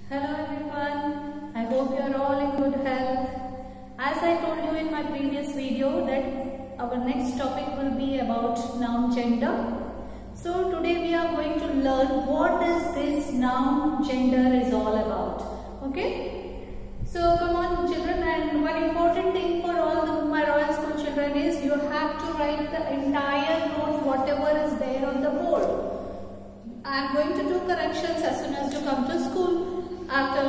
Hello everyone, I hope you are all in good health. As I told you in my previous video that our next topic will be about noun gender. So today we are going to learn what is this noun gender is all about. Okay? So come on children, and one important thing for all my Royal School children is you have to write the entire note whatever is there on the board. I am going to do corrections as soon as you come to school after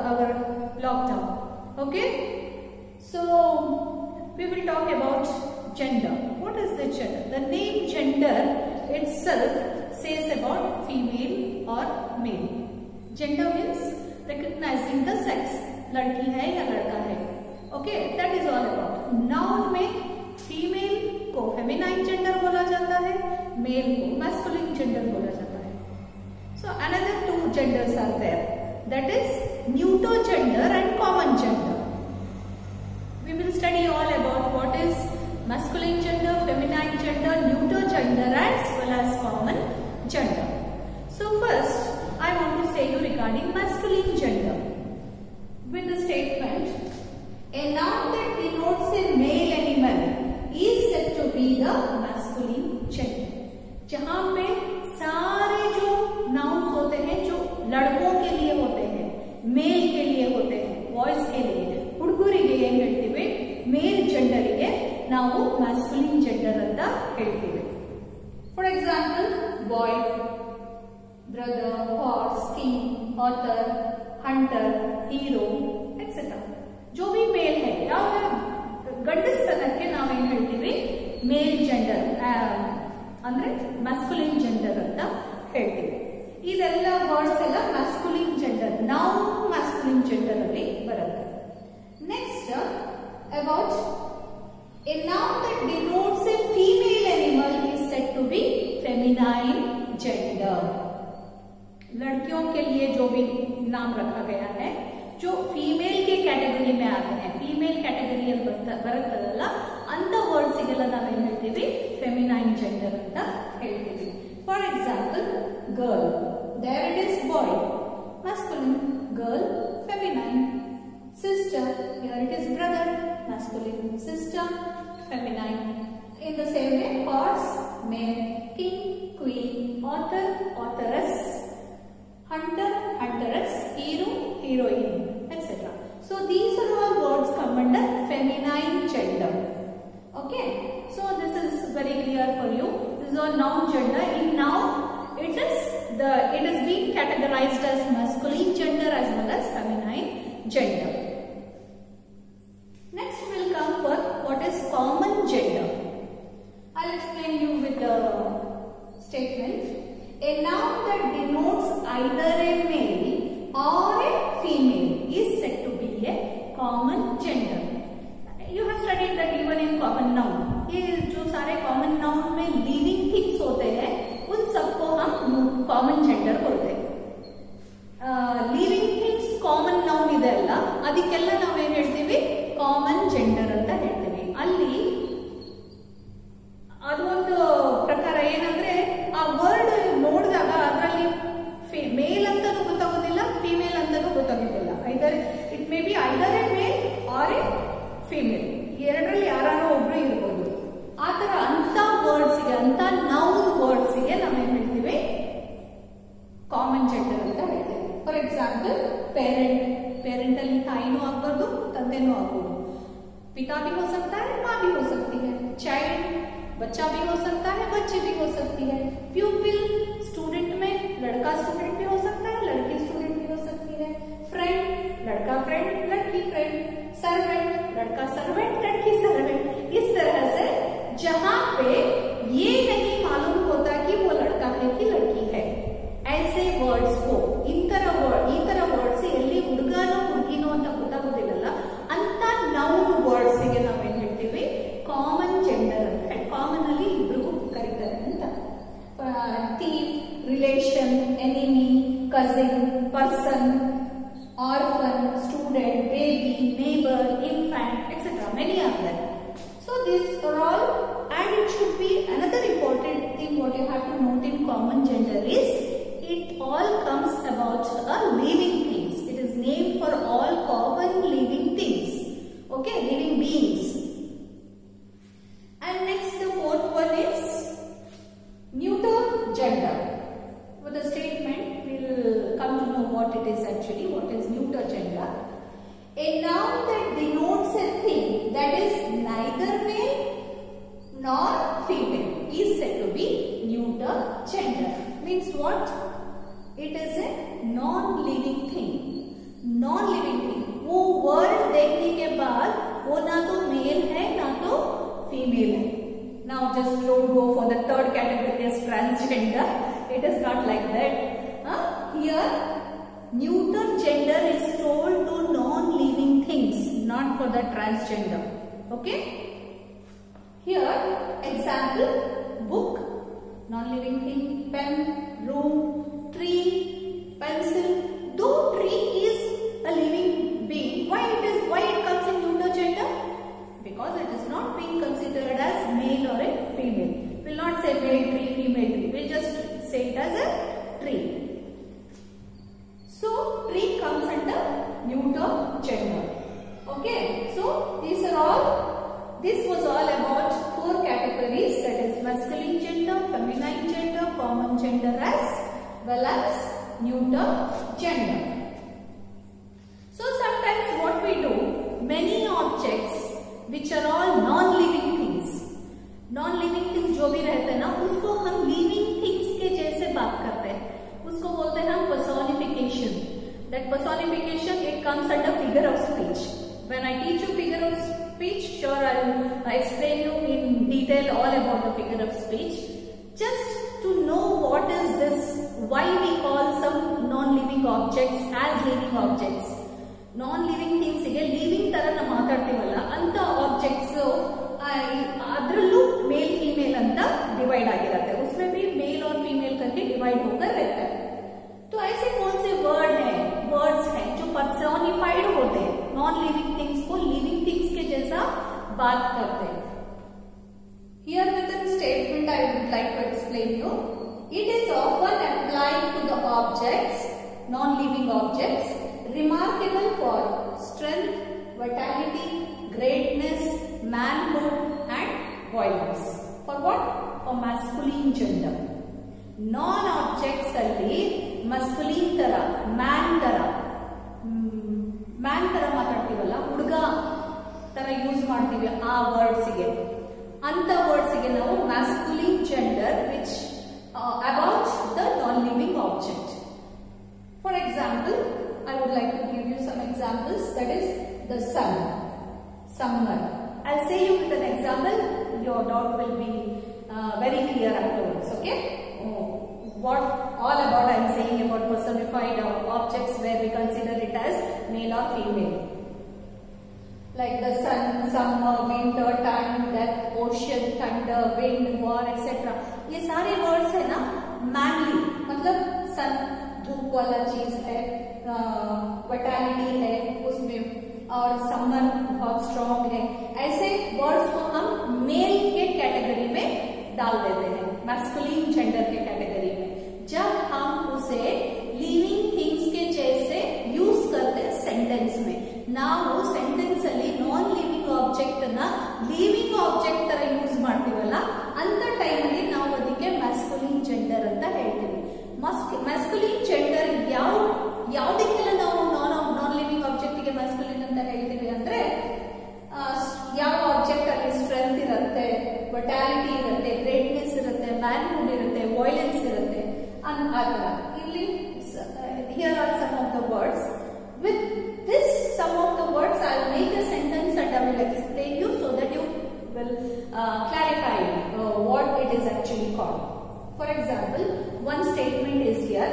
our lockdown. Okay? So we will talk about gender. What is the gender? The name gender itself says about female or male. Gender means recognizing the sex. लड़की है या लड़का है. Okay? That is all about. Noun में female को feminine gender बोला जाता है, male को masculine gender बोला जाता है. So another two genders are there. That is neuter gender and common gender. We will study all about what is masculine gender, feminine gender, neuter gender as well as common gender. So first I want to say you regarding masculine gender. With the statement, a noun that denotes a male animal is said to be the masculine gender. जहाँ पे सारे जो nouns होते हैं जो लड़कों के लिए होते हैं, मेल के लिए होते हैं, बॉयज के लिए, ಹುಡುಗರಿಗೆ ಏನ್ ಹೇಳ್ತೀವಿ ಮೇಲ್ ಜೆಂಡರಿಗೆ ನಾವು ಮ್ಯಾಸ್ಕುಲಿನ್ ಜೆಂಡರ್ ಅಂತ ಹೇಳ್ತೀವಿ. For example boy, brother, horse, king, author, hunter, hero etcetera. जो भी मेल है ಯಾವ ಗಂಡಸ್ತನಕ್ಕೆ ನಾವೇನ್ ಹೇಳ್ತೀವಿ ಮೇಲ್ ಜೆಂಡರ್ ಅಂದ್ರೆ ಮ್ಯಾಸ್ಕುಲಿನ್ ಜೆಂಡರ್ ಅಂತ ಹೇಳ್ತೀವಿ. ಇದೆಲ್ಲ ವರ್ಡ್ಸ್ ಎಲ್ಲ ಮ್ಯಾಸ್ಕುಲಿನ್ ಜೆಂಡರ್, ನಾವು ಮ್ಯಾಸ್ಕುಲಿನ್ ಜೆಂಡರ್ ಅಲ್ಲಿ ಬರುತ್ತೆ. Next about a noun that denotes a female animal is said to be feminine gender. लड़कियों के लिए जो भी नाम रखा गया है जो फीमेल के कैटेगरी में आते हैं, फीमेल कैटेगरिಯಲ್ಲಿ ಬರುತ್ತದಲ್ಲ ಅಂತ ವರ್ಡ್ಸ್ ಗೆಲ್ಲ ನಾವೇನ್ ಹೇಳ್ತೀವಿ ಫೆಮಿನೈನ್ ಜೆಂಡರ್ ಅಂತ ಹೇಳ್ತೀವಿ. For example girl, there it is boy, masculine, girl, feminine. Sister, here it is brother, masculine, sister, feminine. In the same way, horse, male, king, queen, author, authoress, hunter, hunteress, hero, heroine, etc. So these are all words come under feminine gender. Okay, so this is very clear for you. This is all noun gender. In noun it is being categorized as masculine gender as well as feminine gender. Next we will come for what is common gender. I'll explain you with the statement. A noun that denotes either a male or a female is said to be a common gender. You have studied that even in common noun. ये जो सारे common noun में living things होते हैं उन सबको हम common gender बोलते हैं. ಲಿವಿಂಗ್ ಥಿಂಗ್ಸ್ ಕಾಮನ್ ನೌನ್ ಇದೆ ಅಲ್ಲ, ಅದಕ್ಕೆಲ್ಲ ನಾವೇನ್ ಹೇಳ್ತೀವಿ ಕಾಮನ್ ಜೆಂಡರ್ ಅಂತ ಹೇಳ್ತೀವಿ. ಅಲ್ಲಿ ಅದೊಂದು ಪ್ರಕಾರ ಏನಂದ್ರೆ ಆ ವರ್ಡ್ ನೋಡಿದಾಗ ಅದರಲ್ಲಿ ಮೇಲ್ ಅಂತಾನೂ ಗೊತ್ತಾಗೋದಿಲ್ಲ, ಫಿಮೇಲ್ ಅಂತಾನೂ ಗೊತ್ತಾಗೋದಿಲ್ಲ. Either it may be either a male or a female, ಎರಡರಲ್ಲಿ ಯಾರು ಒಬ್ರು ಇರ್ಬೋದು. ಆತರ ಅಂತ ವರ್ಡ್ಸ್ಗೆ, ಅಂತ ನೌನ್ ವರ್ಡ್ಸ್ಗೆ ನಾವೇನ್ ಹೇಳ್ತೀವಿ ಕಾಮನ್ ಜೆಂಡರ್ ಅಂತ ಹೇಳ್ತೀವಿ. ಫಾರ್ ಎಕ್ಸಾಂಪಲ್ ಪೇರೆಂಟ್, ಪೇರೆಂಟ್ ಅಲ್ಲಿ ತಾಯಿನೂ ಆಗ್ಬಾರ್ದು ತಂದೆನೂ ಆಗ್ಬೋದು. पिता भी हो सकता है, माँ भी हो सकती है. चाइल्ड, बच्चा भी हो सकता है, बच्ची भी हो सकती है. प्यूपिल, स्टूडेंट में लड़का स्टूडेंट भी हो सकता है, लड़की स्टूडेंट भी हो सकती है. फ्रेंड, लड़का फ्रेंड, लड़की फ्रेंड. सर्वेंट, लड़का सर्वेंट, लड़की सर्वेंट. इस तरह से जहाँ पे ये नहीं मालूम होता कि वो लड़का है कि लड़की है, ऐसे वर्ड्स को ಈ ತರ ವರ್ಡ್ಸ್ ಎಲ್ಲಿ ಹುಡುಗನೋ ಹುಡುಗಿನೋ ಅಂತ ಗೊತ್ತಾಗೋದಿಲ್ಲಲ್ಲ ಅಂತ ನೌನ್ ವರ್ಡ್ಸ್ ಗೆ ನಾವೇನ್ ಹೇಳ್ತೀವಿ ಕಾಮನ್ ಜೆಂಡರ್ ಅಂತ ಹೇಳಿ. ಕಾಮನ್ ಅಲ್ಲಿ ಇಬ್ರಿಗೂ ಕರೀತಾರೆ ಅಂತ. Thief, relation, enemy, cousin, person, orphan, student, baby, neighbour, infant, etcetera. Many are there. So these are all, and it should be another important thing what you have to note in common gender is it all comes about a living things. it is actually, what is neuter gender. A noun that denotes a thing that is neither male nor female is said to be neuter gender. Means what? It is a non-living thing. Non-living thing. वो word देखने के बाद वो ना तो male है ना तो female है. Now just don't go for the third category as transgender. It is not like that. Here neuter gender is told to non-living things, not for the transgender. Okay? Here example, book, non-living thing, pen, room, tree, pencil. Though tree is a living being, why it comes in neuter gender? Because it is not being considered as male or a female. We will not say male tree, female tree. We will just say it as a tree. So tree comes under neuter gender. Okay. So these are all. This was all about 4 categories, that is masculine gender, feminine gender, common gender as well as neuter gender. So sometimes what we do, many objects which are all non-living things, non-living things जो भी रहते हैं ना, उसको हम living things के जैसे बात करते हैं, उसको बोलते हैं हम personification. That personification, it comes under figure of speech. When I teach you figure of speech, sure I will explain you in detail all about the figure of speech. Just to know what is this, why we call some non-living objects as living objects. Non-living things ಗೆ living ತರ ನಾವು ಮಾತಾಡ್ತೀವಲ್ಲ ಅಂತ objects ಅದರಲ್ಲೂ male female ಅಂತ divide ಆಗಿರುತ್ತೆ. उसमें भी mail और फीमेल करके डिवाइड होकर रहता है. तो ऐसे कौन से वर्ड्स हैं जो पर्सोनिफाइड होते हैं, नॉन लिविंग थिंग्स को लिविंग थिंग्स के जैसा बात करते हैं. Here with a statement I would like to explain you. It is often applied to the objects, non-living objects, remarkable for strength, vitality, greatness, manhood and violence. For what? For masculine gender. Non-objects alli masculine tara, man tara ಮಾತಾಡ್ತೀವಲ್ಲ, ಹುಡುಗ ತರ use ಮಾಡ್ತೀವಿ ಆ words ಗೆ, ಅಂತ words ಗೆ ನಾವು masculine gender which about the non-living object. For example, I would like to give you some examples, that is the sun, summer. I'll say you with an example, your doubt will be very clear afterwards. Okay? What all about I am saying about personified objects where we consider it as male or female, like the sun, summer, winter, time, death, ocean, thunder, wind, war, etc. ये सारे words है ना mainly, मतलब सन धूप वाला चीज है, vitality है उसमें, और समर बहुत स्ट्रॉन्ग है. ऐसे वर्ड्स को हम मेल के कैटेगरी में डाल देते हैं, मैस्कुलिन जेंडर के कैटेगरी में, जब हम उसे लिविंग थिंग्स के जैसे यूज करते हैं सेंटेंस में. ನಾವು ಸೆಂಟೆನ್ಸ್ ಅಲ್ಲಿ ನಾನ್ ಲಿವಿಂಗ್ ಆಬ್ಜೆಕ್ಟ್ ನ ಲಿವಿಂಗ್ ಆಬ್ಜೆಕ್ಟ್ ತರ ಯೂಸ್ ಮಾಡ್ತೀವಲ್ಲ, ಅಂತ ಟೈಮ್ ಅಲ್ಲಿ ನಾವು ಅದಕ್ಕೆ ಮ್ಯಾಸ್ಕುಲಿನ್ ಜೆಂಡರ್ ಅಂತ ಹೇಳ್ತೀವಿ. ಮ್ಯಾಸ್ಕುಲಿನ್ ಜೆಂಡರ್ ಯಾವ್ದಕ್ಕೆಲ್ಲ ನಾವು ನಾನ್ ಲಿವಿಂಗ್ ಆಬ್ಜೆಕ್ಟ್ ಗೆ ಮ್ಯಾಸ್ಕುಲಿನ್ ಅಂತ ಹೇಳ್ತೀವಿ ಅಂದ್ರೆ, ಯಾವ ಆಬ್ಜೆಕ್ಟ್ ಅಲ್ಲಿ ಸ್ಟ್ರೆಂತ್ ಇರುತ್ತೆ, ವಿಟಾಲಿಟಿ ಇರುತ್ತೆ, ಗ್ರೇಟ್ನೆಸ್ ಇರುತ್ತೆ, ಮ್ಯಾನ್ಹುಡ್ ಇರುತ್ತೆ, ವೈಲೆನ್ಸ್ ಇರುತ್ತೆ, ಆತರ. ಇಲ್ಲಿ here are some of the words. With this some of the words I will make a sentence and I will explain you so that you will clarify what it is actually called. For example, one statement is here: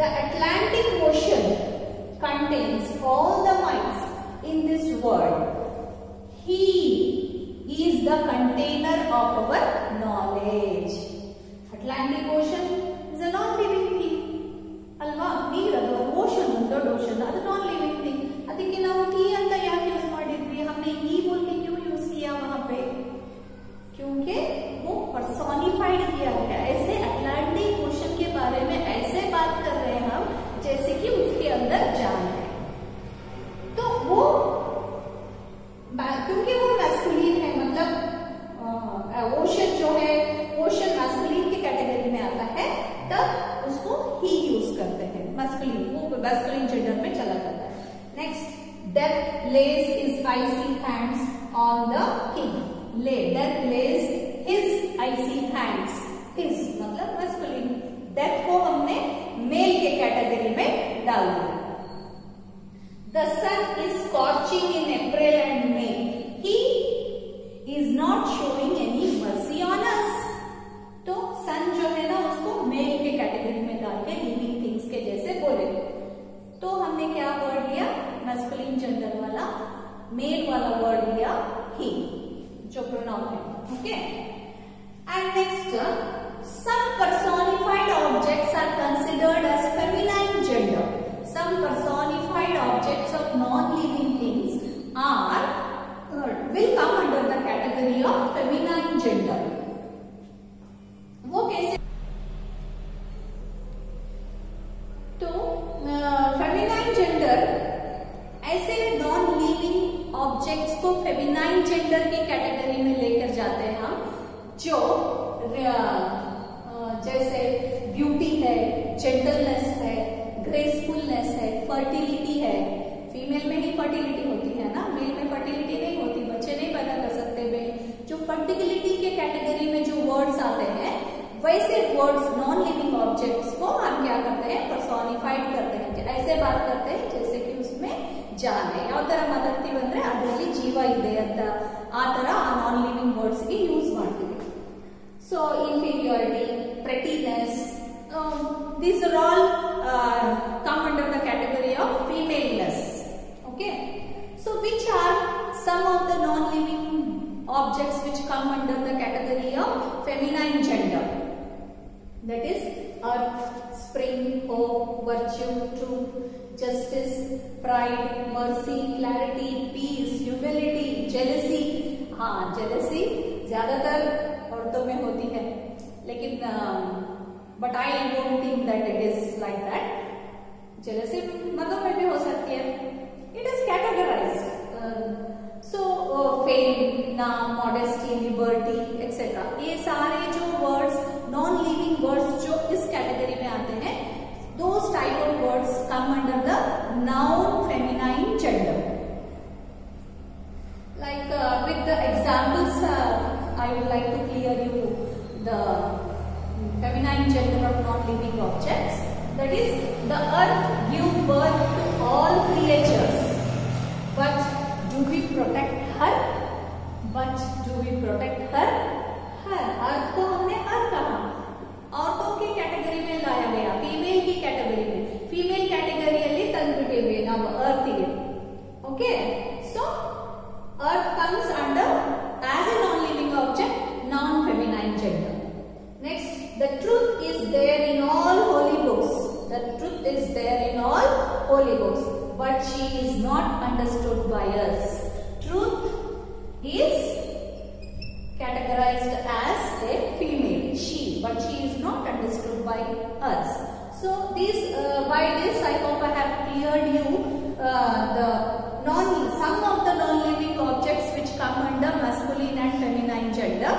the Atlantic Ocean contains all the minds in this world. He is the container of our knowledge. Atlantic Ocean is a non-living thing. ಅಲ್ವಾ? ನೀರದು ocean, ದೊಡ್ಡ ocean, ಅದು non living thing. ಅದಕ್ಕೆ ನಾವು T ಅಂತ ಯಾಕೆ use ಮಾಡಿದ್ವಿ? हमने ई बोल के क्यों यूज किया वहां पे? क्योंकि वो पर्सोनिफाइड किया गया. ऐसे अटलांटिक ओशन के बारे में ऐसे बात कर रहे हैं हम जैसे कि उसके अंदर जान है. तो वो क्योंकि वो मैस्कुलिन है, मतलब ओशन जो है, ओशन मैस्कुलिन की कैटेगरी में आता है, तब उसको masculine gender में चला जाता है. Next, Death lays his icy hands on the king. Death lays his icy hands. His मतलब masculine. Death को हमने male के कैटेगरी में डाल दिया. The sun is scorching in April and May. He is not showing any mercy on us. तो सन जो है ना उसको मेल के कैटेगरी में डाल के लिविंग थिंग्स के जैसे बोले. तो हमने क्या वर्ड लिया? मैस्कुलिन जेंडर वाला मेल वाला वर्ड लिया ही, जो प्रोनाउन है. Okay. And next, some personified objects are considered as feminine gender. Some personified objects of non-living things will come under the category of feminine gender. वो कैसे? तो feminine gender ऐसे non living objects को feminine gender की category में लेकर जाते हैं हम, जो जैसे ब्यूटी है, जेंटलनेस है, ग्रेसफुलनेस है, फर्टिलिटी है. फीमेल में ही फर्टिलिटी होती है ना, मेल में फर्टिलिटी नहीं होती, बच्चे नहीं पैदा कर सकते मेल. जो फर्टिलिटी के कैटेगरी में जो वर्ड्स आते हैं वैसे वर्ड्स नॉन लिविंग ऑब्जेक्ट्स को हम क्या करते हैं? पर्सोनिफाइड करते हैं. ऐसे बात करते हैं जैसे कि उसमें जान है. ಯಾವ ತರ ಮಾತಾಡ್ತೀವಿ ಅಂದ್ರೆ ಅದರಲ್ಲಿ ಜೀವ ಇದೆ ಅಂತ ಆ ತರ ಆ ನಾನ್ ಲಿವಿಂಗ್ ವರ್ಡ್ಸ್ ಗೆ ಯೂಸ್ ಮಾಡ್ತೀವಿ. So inferiority, prettiness, these are all come under the category of femaleness. Okay. So which are some of the non living objects which come under the category of feminine gender? That is earth, spring, hope, virtue, truth, justice, pride, mercy, clarity, peace, humility, jealousy. हाँ, jealousy ज्यादातर औरतों में होती है, लेकिन but I don't think that it is like that. Jealousy मर्दों में भी हो सकती है. It is categorized. So fame, नाम, modesty, liberty, etc. ये सारे जो words, non-living words जो इस कैटेगरी में आते हैं, those type of words come under the noun feminine gender. Like with the examples, I would like to clear you the feminine gender of non-living objects. That is, the earth gives birth to all creatures, but do we protect her? But do we protect her? अर्थ को हमने अर्थ कहा, औरतों की category में लाया गया, female की category में. फीमेल कैटेगरिಯಲ್ಲಿ ತಂದ್ಬಿಟ್ಟಿವಿ ನಾವು ಅರ್ಥಿಗೆ. Okay. So earth comes under as a non-living object, non-feminine gender. Next, the truth is there in all holy books. The truth is there in all holy books, but she is not understood by us. Truth is categorized as a female, she, but she is not understood by us. So these, by this I hope I have cleared you some of the non-living objects which come under masculine and feminine gender.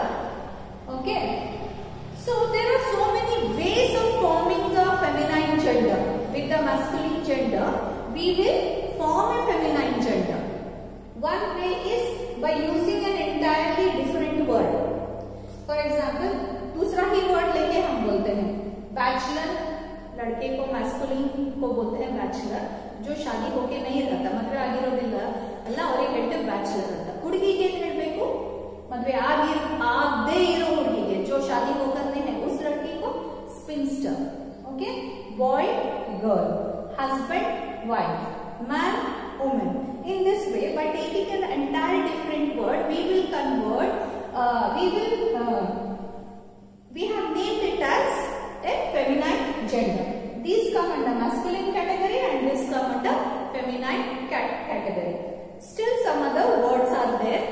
Okay. So there are so many ways of forming the feminine gender. With the masculine gender, we will form a feminine gender. One way is by using an entirely different word. For example, दूसरा ही word लेके हम बोलते हैं bachelor. लड़के को masculine को बोलते हैं bachelor. जो शादी होके नहीं रहता, ಮದುವೆ ಆಗಿರೋದಿಲ್ಲ ಅಲ್ಲ, ಅವರಿಗೆ ಹೇಳ್ತೇವೆ ಬ್ಯಾಚುಲರ್ ಅಂತ. ಹುಡುಗಿಗೆ ಏನು ಹೇಳಬೇಕು? ಮದುವೆ ಆಗದೇ ಇರೋ ಹುಡುಗಿಗೆ, जो शादी को करने हैं उस लड़की को spinster. Okay. Boy, girl, husband, wife, man, woman. In this way, by taking an entire different word, we will convert. We have named it as a feminine gender. These come under masculine category and this come under feminine category. Still some other words are there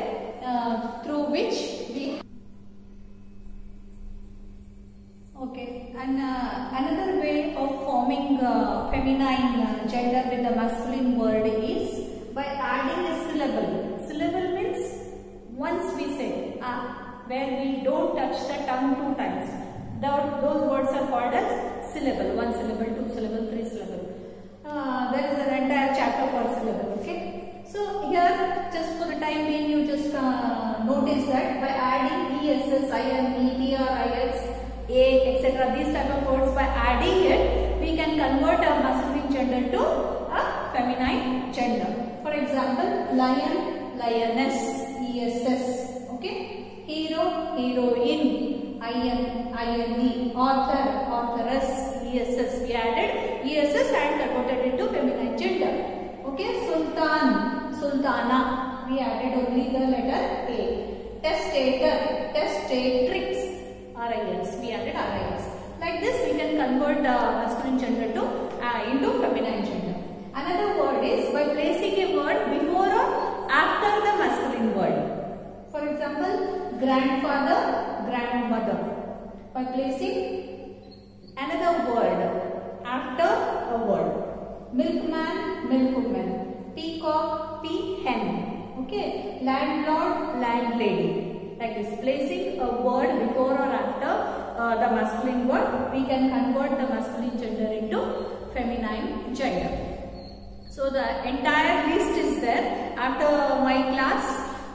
through which we. Okay, and another way of forming feminine gender with the masculine word is by adding a syllable. Syllable means once we say where we don't touch the tongue two times. Those words are called as syllable. One syllable, two syllable, three syllable. ESS, IN, ETR, IX, A, etc. These type of words, by adding it, we can convert a masculine gender to a feminine gender. For example, lion, lioness, ESS. Okay. Hero, heroine, IN, INE. Author, authoress, ESS. We added ESS and converted it to feminine gender. Okay. Sultan, sultana. We added only the letter A. Testator, testatrix, RIS. We added RIS. Like this, we can convert masculine gender to into feminine gender. Another word is by placing a word before or after the masculine word. For example, grandfather, grandmother. By placing another word after a word. Milkman, milkwoman. Peacock, peahen. Okay. Landlord, landlady. Like this, placing a word before or after the masculine word, we can convert the masculine gender into feminine gender. So the entire list is there. After my class,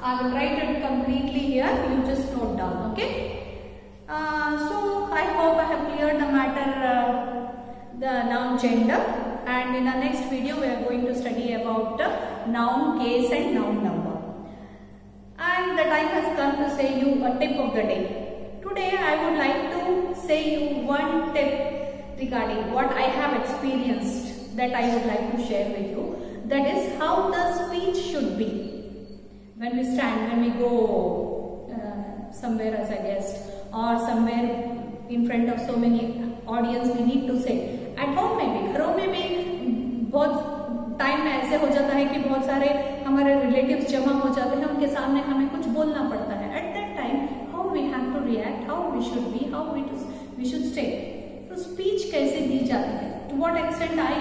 I will write it completely here. You just note down. Okay. So I hope I have cleared the matter, the noun gender. And in the next video, we are going to study about noun case and noun number. And the time has come to say you a tip of the day. Today I would like to say you one tip regarding what I have experienced that I would like to share with you. That is how the speech should be. When we stand, when we go somewhere as a guest or somewhere in front of so many audience, we need to say. At home में भी, घरों में भी बहुत time ऐसे हो जाता है कि बहुत सारे हमारे रिलेटिव्स जमा हो जाते हैं, उनके सामने हमें कुछ बोलना पड़ता है. At that time, how we have to react, how we should be, how we should stay. तो speech कैसे दी जाती है? To what extent I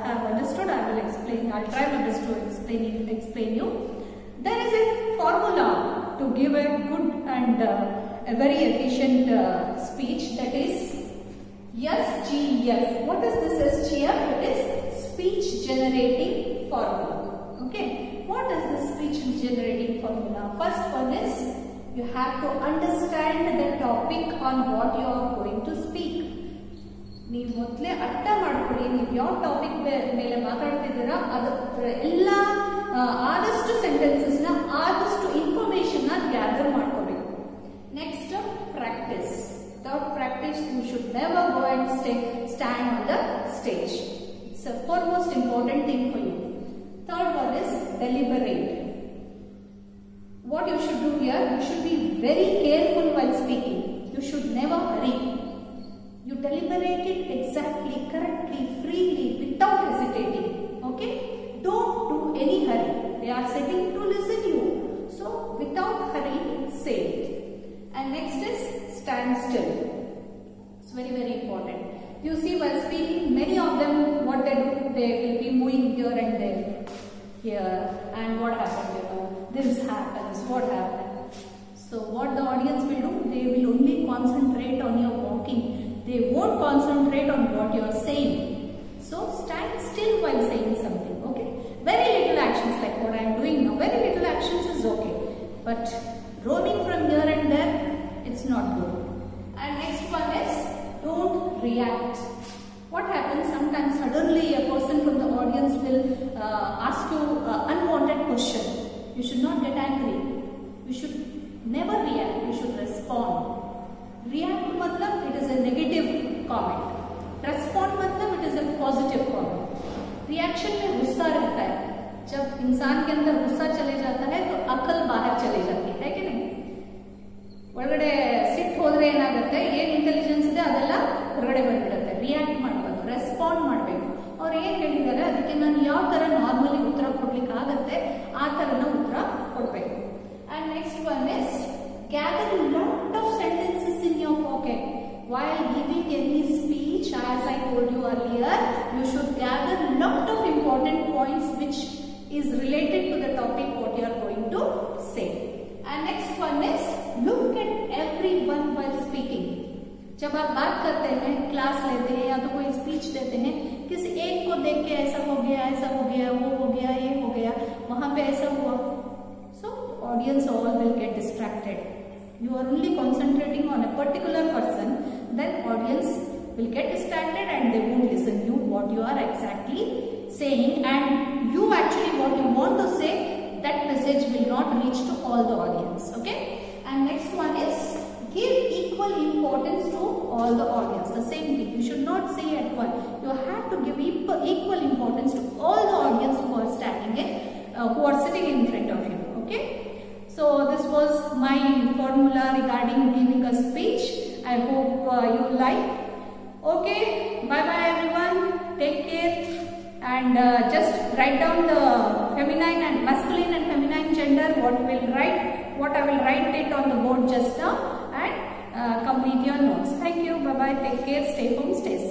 have understood, I will explain. I'll try my best to explain you. There is a formula to give a good and a very efficient speech, that is SGF. What is this SGF? It is speech generating formula. Okay. What is the speech generating formula? First one is you have to understand the topic on what you are going to speak. ನೀವು ಮೊದಲೇ ಅರ್ಥ ಮಾಡ್ಕೊಳ್ಳಿ, ನೀವು ಯಾವ topic ಮೇಲೆ ಮಾತಾಡ್ತಿದ್ದೀರಾ ಅದರ ಎಲ್ಲ ಆದಷ್ಟು ಸೆಂಟೆನ್ಸಸ್ ನ ಆದಷ್ಟು ಇನ್ಫಾರ್ಮೇಶನ್ ನ ಗ್ಯಾದರ್ ಮಾಡ್ಕೋಬೇಕು. Next practice. Without practice, you should never go and stand on the stage. It's a foremost important thing for you. Third one is deliberate. What you should do here, you should be very careful while speaking. You should never hurry. You deliberate it exactly, correctly, freely, without hesitating. Okay? Don't do any hurry. They are sitting to listen to you. So, without hurry, say it. And next is stand still. It's very, very important. You see, while speaking, many of them, what they do, they will be moving here and there. Here, and what happened, you know, this happens, what happened. So, what the audience will do, they will only concentrate on your walking. They won't concentrate on what you are saying. So, stand still while saying something, okay? Very little actions like what I am doing now, very little actions is okay. But roaming from here and there, it's not good. And next one is don't react. What happens sometimes suddenly a person from the audience will ask you an unwanted question. You should not get angry. You should never react. You should respond. React matlab it is a negative comment. Respond matlab it is a positive comment. Reaction में गुस्सा रहता है. जब इंसान के अंदर गुस्सा चले जाता है तो अकल बाहर चले जाती है कि नहीं? ಒಳಗಡೆ ಸಿಟ್ಟು ಹೋದ್ರೆ ಏನಾಗುತ್ತೆ, ಏನ್ ಇಂಟೆಲಿಜೆನ್ಸ್ ಇದೆ ಅದೆಲ್ಲ ಹೊರಗಡೆ ಬಂದ್ಬಿಡುತ್ತೆ. ರಿಯಾಕ್ಟ್ ಮಾಡಬಾರ್ದು, ರೆಸ್ಪಾಂಡ್ ಮಾಡಬೇಕು. ಅವ್ರು ಏನ್ ಹೇಳಿದ್ದಾರೆ ಅದಕ್ಕೆ ನಾನು ಯಾವ ತರ ನಾರ್ಮಲಿ ಉತ್ತರ ಕೊಡ್ಲಿಕ್ಕೆ ಆಗತ್ತೆ ಆ ತರನ ಉತ್ತರ ಕೊಡ್ಬೇಕು. And next one is gather lot of sentences in your pocket while giving any speech. As I told you earlier, you should gather lot of important points which is related to the topic what you are going to say. And next one is look at everyone while speaking. जब आप बात करते हैं, class लेते हैं या तो कोई स्पीच देते हैं, किसी एक को देख के ऐसा हो गया, वो हो गया, ये हो गया, वहां पे ऐसा हुआ, so audience all will get distracted. you are only concentrating on a particular person, then audience will get distracted and they won't listen you what you are exactly saying, and you actually what you want to say, that message will not reach to all the audience. Okay. And next one is give equal importance to all the audience. The same thing, you should not say at one. You have to give equal importance to all the audience who are standing in, who are sitting in front of you. Okay. So this was my formula regarding giving a speech. I hope you like. Okay. Bye bye everyone. Take care. And just write down the feminine and masculine and feminine gender. What I will write it on the board just now, and complete your notes. Thank you. Bye bye. Take care. Stay home. Stay safe.